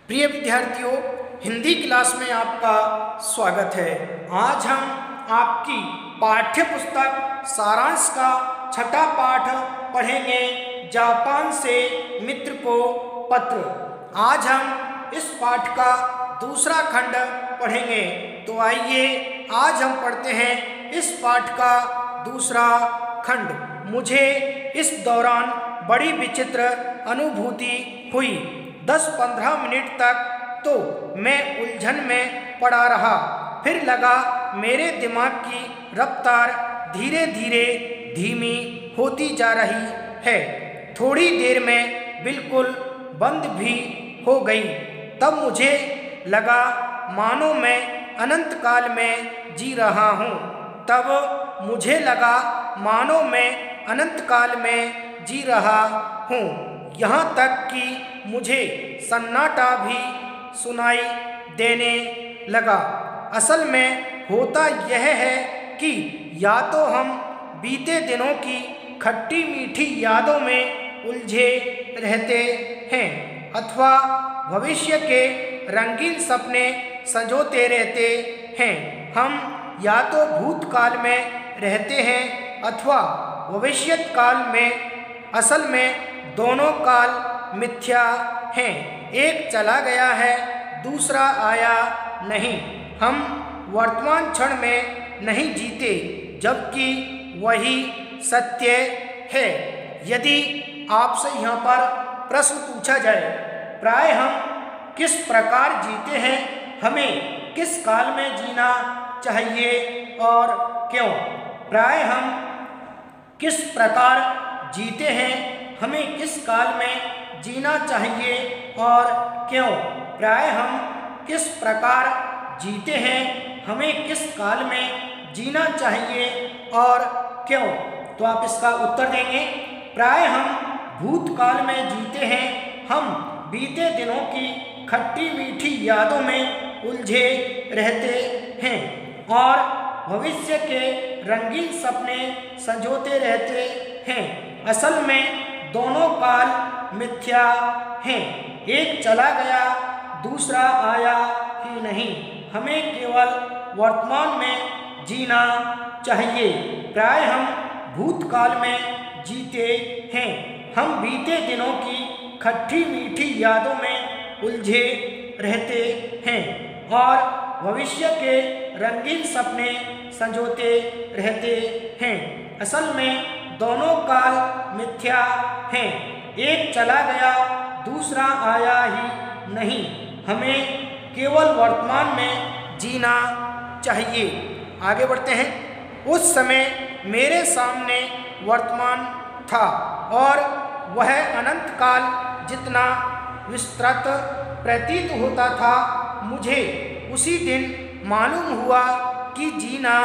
प्रिय विद्यार्थियों, हिंदी क्लास में आपका स्वागत है। आज हम आपकी पाठ्य पुस्तक सारांश का छठा पाठ पढ़ेंगे, जापान से मित्र को पत्र। आज हम इस पाठ का दूसरा खंड पढ़ेंगे। तो आइए आज हम पढ़ते हैं इस पाठ का दूसरा खंड। मुझे इस दौरान बड़ी विचित्र अनुभूति हुई। 10-15 मिनट तक तो मैं उलझन में पड़ा रहा, फिर लगा मेरे दिमाग की रफ्तार धीरे धीरे धीमी होती जा रही है। थोड़ी देर में बिल्कुल बंद भी हो गई। तब मुझे लगा मानो मैं अनंत काल में जी रहा हूँ। तब मुझे लगा मानो मैं अनंत काल में जी रहा हूँ। यहाँ तक कि मुझे सन्नाटा भी सुनाई देने लगा। असल में होता यह है कि या तो हम बीते दिनों की खट्टी मीठी यादों में उलझे रहते हैं अथवा भविष्य के रंगीन सपने संजोते रहते हैं। हम या तो भूतकाल में रहते हैं अथवा भविष्य काल में। असल में दोनों काल मिथ्या हैं। एक चला गया है, दूसरा आया नहीं। हम वर्तमान क्षण में नहीं जीते, जबकि वही सत्य है। यदि आपसे यहाँ पर प्रश्न पूछा जाए, प्राय हम किस प्रकार जीते हैं, हमें किस काल में जीना चाहिए और क्यों? प्राय हम किस प्रकार जीते हैं, हमें किस काल में जीना चाहिए और क्यों? प्राय हम किस प्रकार जीते हैं, हमें किस काल में जीना चाहिए और क्यों? तो आप इसका उत्तर देंगे, प्राय हम भूतकाल में जीते हैं। हम बीते दिनों की खट्टी मीठी यादों में उलझे रहते हैं और भविष्य के रंगीन सपने संजोते रहते हैं। असल में दोनों काल मिथ्या हैं। एक चला गया, दूसरा आया ही नहीं। हमें केवल वर्तमान में जीना चाहिए। प्राय हम भूतकाल में जीते हैं। हम बीते दिनों की खट्टी मीठी यादों में उलझे रहते हैं और भविष्य के रंगीन सपने संजोते रहते हैं। असल में दोनों काल मिथ्या हैं। एक चला गया, दूसरा आया ही नहीं। हमें केवल वर्तमान में जीना चाहिए। आगे बढ़ते हैं। उस समय मेरे सामने वर्तमान था और वह अनंत काल जितना विस्तृत प्रतीत होता था। मुझे उसी दिन मालूम हुआ कि जीना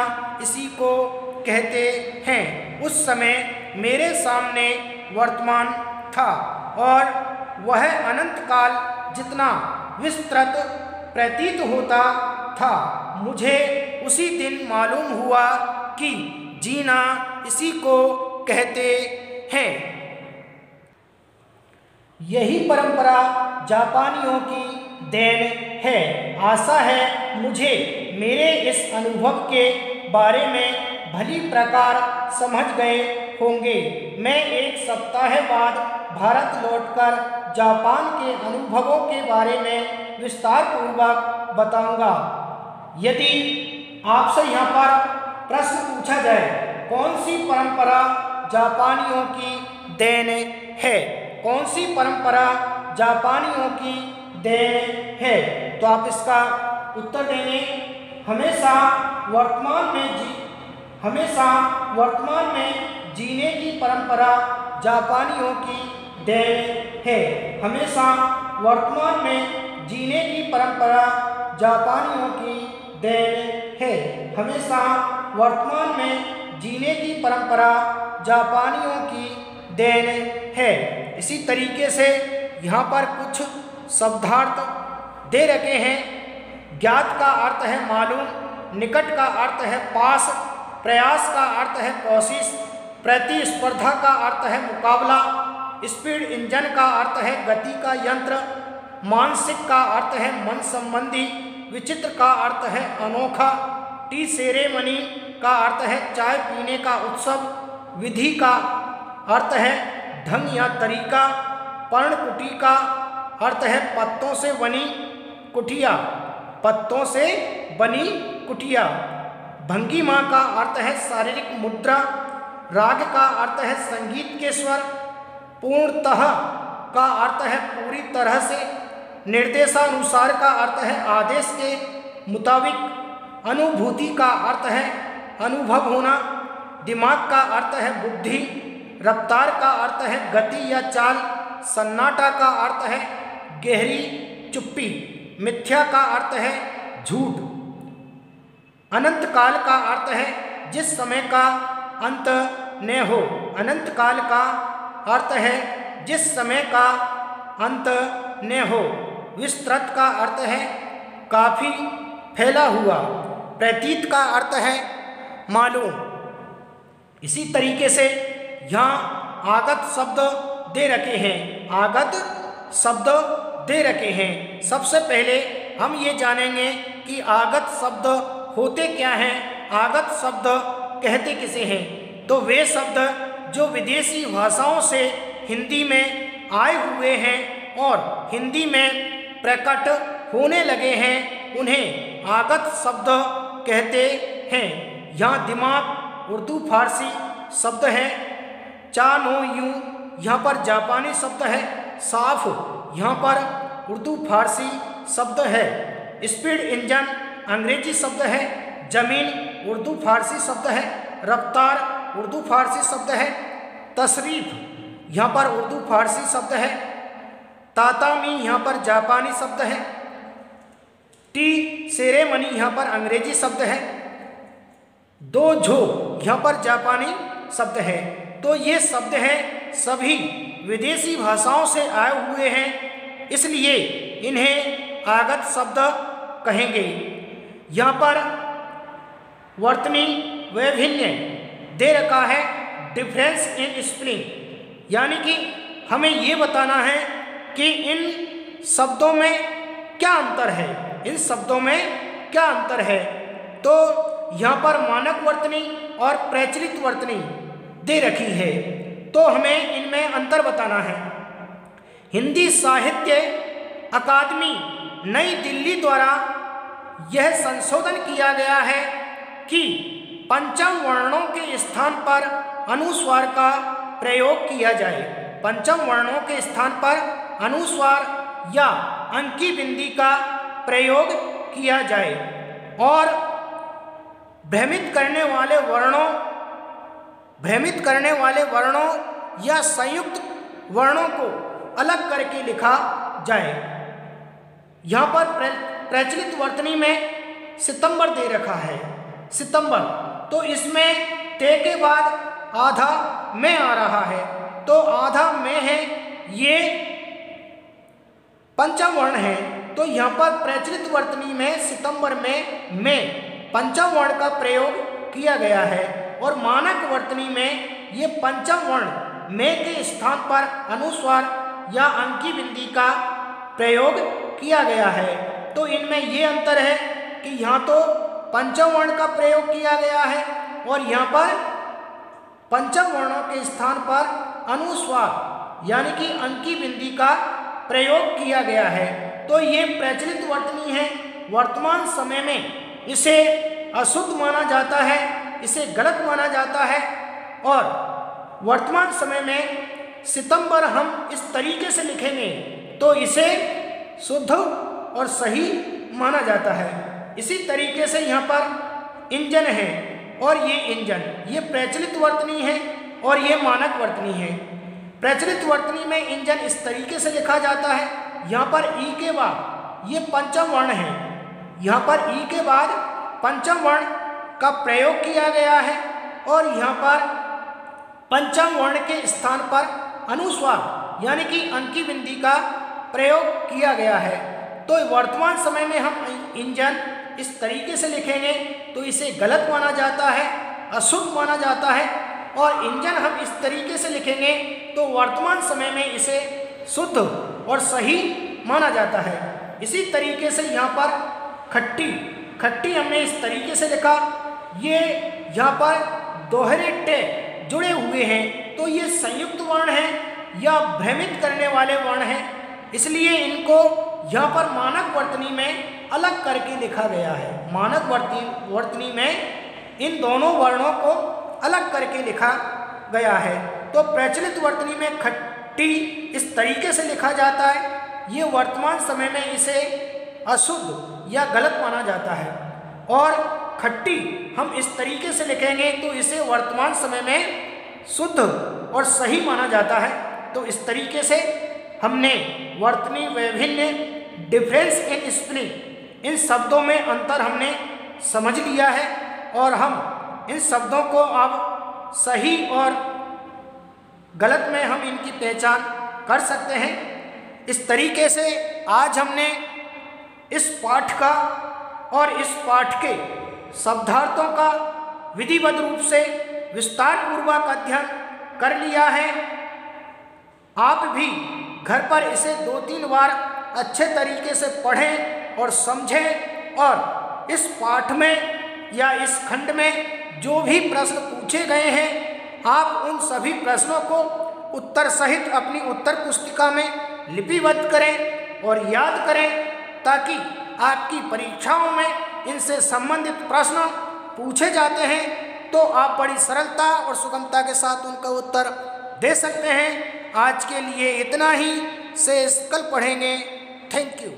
इसी को कहते हैं। उस समय मेरे सामने वर्तमान था और वह अनंत काल जितना विस्तृत प्रतीत होता था। मुझे उसी दिन मालूम हुआ कि जीना इसी को कहते हैं। यही परंपरा जापानियों की देन है। आशा है मुझे मेरे इस अनुभव के बारे में भली प्रकार समझ गए होंगे। मैं एक सप्ताह बाद भारत लौटकर जापान के अनुभवों के बारे में विस्तार पूर्वक बताऊंगा। यदि आपसे यहाँ पर प्रश्न पूछा जाए, कौन सी परंपरा जापानियों की देन है, कौन सी परंपरा जापानियों की देन है, तो आप इसका उत्तर देंगे, हमेशा वर्तमान में जीने की परंपरा जापानियों की देन है। हमेशा वर्तमान में जीने की परंपरा जापानियों की देन है। हमेशा वर्तमान में जीने की परंपरा जापानियों की देन है। इसी तरीके से यहाँ पर कुछ शब्दार्थ दे रखे हैं। ज्ञात का अर्थ है मालूम, निकट का अर्थ है पास, प्रयास का अर्थ है कोशिश, प्रतिस्पर्धा का अर्थ है मुकाबला, स्पीड इंजन का अर्थ है गति का यंत्र, मानसिक का अर्थ है मन संबंधी, विचित्र का अर्थ है अनोखा, टी सेरेमनी का अर्थ है चाय पीने का उत्सव, विधि का अर्थ है ढंग या तरीका, पर्णकुटी का अर्थ है पत्तों से बनी कुटिया, पत्तों से बनी कुटिया, भंगिमा का अर्थ है शारीरिक मुद्रा, राग का अर्थ है संगीत के स्वर, पूर्णतः का अर्थ है पूरी तरह से, निर्देशानुसार का अर्थ है आदेश के मुताबिक, अनुभूति का अर्थ है अनुभव होना, दिमाग का अर्थ है बुद्धि, रफ्तार का अर्थ है गति या चाल, सन्नाटा का अर्थ है गहरी चुप्पी, मिथ्या का अर्थ है झूठ, अनंत काल का अर्थ है जिस समय का अंत न हो, अनंत काल का अर्थ है जिस समय का अंत न हो, विस्तृत का अर्थ है काफी फैला हुआ, प्रतीत का अर्थ है मालूम। इसी तरीके से यहाँ आगत शब्द दे रखे हैं, आगत शब्द दे रखे हैं। सबसे पहले हम ये जानेंगे कि आगत शब्द होते क्या हैं, आगत शब्द कहते किसे हैं। तो वे शब्द जो विदेशी भाषाओं से हिंदी में आए हुए हैं और हिंदी में प्रकट होने लगे हैं, उन्हें आगत शब्द कहते हैं। यहाँ दिमाग उर्दू फारसी शब्द है, चा नो यूं यहाँ पर जापानी शब्द है, साफ यहाँ पर उर्दू फारसी शब्द है, स्पीड इंजन अंग्रेजी शब्द है, जमीन उर्दू फारसी शब्द है, रफ्तार उर्दू फारसी शब्द है, तशरीफ यहाँ पर उर्दू फारसी शब्द है, तातामी यहाँ पर जापानी शब्द है, टी सेरेमनी यहाँ पर अंग्रेजी शब्द है, दो झो यहाँ पर जापानी शब्द है। तो ये शब्द हैं सभी विदेशी भाषाओं से आए हुए हैं, इसलिए इन्हें आगत शब्द कहेंगे। यहाँ पर वर्तनी वैभिन्य दे रखा है, डिफरेंस इन स्पेलिंग, यानी कि हमें ये बताना है कि इन शब्दों में क्या अंतर है, इन शब्दों में क्या अंतर है। तो यहाँ पर मानक वर्तनी और प्रचलित वर्तनी दे रखी है, तो हमें इनमें अंतर बताना है। हिंदी साहित्य अकादमी नई दिल्ली द्वारा यह संशोधन किया गया है कि पंचम वर्णों के स्थान पर अनुस्वार का प्रयोग किया जाए, पंचम वर्णों के स्थान पर अनुस्वार या अंकी बिंदी का प्रयोग किया जाए और भ्रमित करने वाले वर्णों या संयुक्त वर्णों को अलग करके लिखा जाए। यहाँ पर प्रचलित वर्तनी में सितंबर दे रखा है, सितंबर, तो इसमें ते के बाद आधा में आ रहा है, तो आधा में है, ये पंचम वर्ण है। तो यहाँ पर प्रचलित वर्तनी में सितंबर में पंचम वर्ण का प्रयोग किया गया है और मानक वर्तनी में ये पंचम वर्ण में के स्थान पर अनुस्वार या अंकी बिंदी का प्रयोग किया गया है। तो इनमें ये अंतर है कि यहाँ तो पंचम वर्ण का प्रयोग किया गया है और यहाँ पर पंचम वर्णों के स्थान पर अनुस्वार यानी कि अंकी बिंदी का प्रयोग किया गया है। तो ये प्रचलित वर्तनी है, वर्तमान समय में इसे अशुद्ध माना जाता है, इसे गलत माना जाता है और वर्तमान समय में सितंबर हम इस तरीके से लिखेंगे तो इसे शुद्ध और सही माना जाता है। इसी तरीके से यहाँ पर इंजन है और ये इंजन, ये प्रचलित वर्तनी है और ये मानक वर्तनी है। प्रचलित वर्तनी में इंजन इस तरीके से लिखा जाता है, यहाँ पर ई के बाद ये पंचम वर्ण है, यहाँ पर ई के बाद पंचम वर्ण का प्रयोग किया गया है और यहाँ पर पंचम वर्ण के स्थान पर अनुस्वार यानी कि अंकी बिंदी का प्रयोग किया गया है। तो वर्तमान समय में हम इंजन इस तरीके से लिखेंगे तो इसे गलत माना जाता है, अशुद्ध माना जाता है, और इंजन हम इस तरीके से लिखेंगे तो वर्तमान समय में इसे शुद्ध और सही माना जाता है। इसी तरीके से यहाँ पर खट्टी, खट्टी हमने इस तरीके से लिखा, ये यहाँ पर दोहरे टे जुड़े हुए हैं, तो ये संयुक्त वर्ण है या भ्रमित करने वाले वर्ण हैं, इसलिए इनको यहाँ पर मानक वर्तनी में अलग करके लिखा गया है। मानक वर्तनी में इन दोनों वर्णों को अलग करके लिखा गया है। तो प्रचलित वर्तनी में खट्टी इस तरीके से लिखा जाता है, ये वर्तमान समय में इसे अशुद्ध या गलत माना जाता है, और खट्टी हम इस तरीके से लिखेंगे तो इसे वर्तमान समय में शुद्ध और सही माना जाता है। तो इस तरीके से हमने वर्तनी वैभिन्न, डिफरेंस इन स्पेलिंग, इन शब्दों में अंतर हमने समझ लिया है, और हम इन शब्दों को अब सही और गलत में हम इनकी पहचान कर सकते हैं। इस तरीके से आज हमने इस पाठ का और इस पाठ के शब्दार्थों का विधिवत रूप से विस्तार पूर्वक अध्ययन कर लिया है। आप भी घर पर इसे 2-3 बार अच्छे तरीके से पढ़ें और समझें, और इस पाठ में या इस खंड में जो भी प्रश्न पूछे गए हैं, आप उन सभी प्रश्नों को उत्तर सहित अपनी उत्तर पुस्तिका में लिपिबद्ध करें और याद करें, ताकि आपकी परीक्षाओं में इनसे संबंधित प्रश्न पूछे जाते हैं तो आप बड़ी सरलता और सुगमता के साथ उनका उत्तर दे सकते हैं। आज के लिए इतना ही, से कल पढ़ेंगे। Thank you.